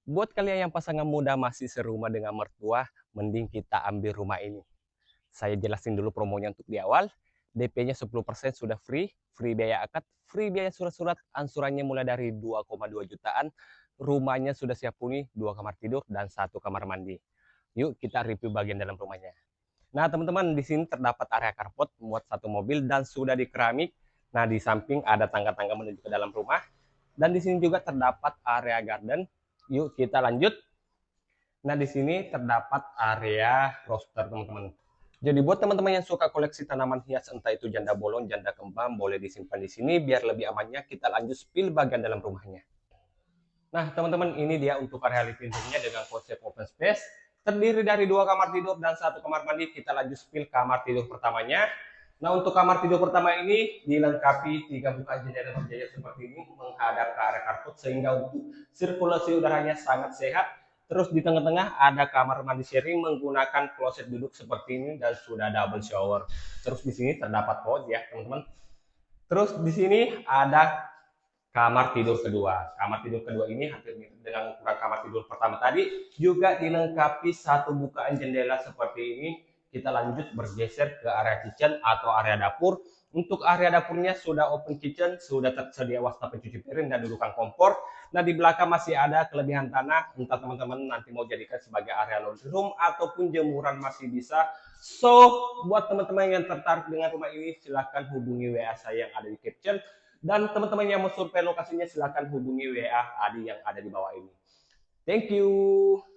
Buat kalian yang pasangan muda masih serumah dengan mertua, mending kita ambil rumah ini. Saya jelasin dulu promonya untuk di awal. DP-nya 10% sudah free, free biaya akad, free biaya surat-surat, ansurannya mulai dari 2,2 jutaan. Rumahnya sudah siap huni, 2 kamar tidur dan 1 kamar mandi. Yuk kita review bagian dalam rumahnya. Nah, teman-teman, di sini terdapat area carport muat satu mobil dan sudah di keramik. Nah, di samping ada tangga-tangga menuju ke dalam rumah. Dan di sini juga terdapat area garden. Yuk kita lanjut. Nah, di sini terdapat area roster, teman-teman. Jadi buat teman-teman yang suka koleksi tanaman hias, entah itu janda bolong, janda kembang, boleh disimpan di sini biar lebih amannya. Kita lanjut spill bagian dalam rumahnya. Nah, teman-teman, ini dia untuk area living room-nya dengan konsep open space. Terdiri dari 2 kamar tidur dan 1 kamar mandi. Kita lanjut spill kamar tidur pertamanya. Nah, untuk kamar tidur pertama ini dilengkapi 3 bukaan jendela berjaya seperti ini menghadap ke area karpet sehingga untuk sirkulasi udaranya sangat sehat. Terus di tengah-tengah ada kamar mandi sharing menggunakan kloset duduk seperti ini dan sudah double shower. Terus di sini terdapat pouch ya, teman-teman. Terus di sini ada kamar tidur kedua. Kamar tidur kedua ini hampir mirip dengan ukuran kamar tidur pertama tadi, juga dilengkapi 1 bukaan jendela seperti ini. Kita lanjut bergeser ke area kitchen atau area dapur. Untuk area dapurnya sudah open kitchen, sudah tersedia wastafel pencuci piring dan dudukan kompor. Nah, di belakang masih ada kelebihan tanah, entah teman-teman nanti mau jadikan sebagai area laundry room ataupun jemuran masih bisa. So, buat teman-teman yang tertarik dengan rumah ini, silahkan hubungi WA saya yang ada di caption. Dan teman-teman yang mau survei lokasinya silahkan hubungi WA Adi yang ada di bawah ini. Thank you.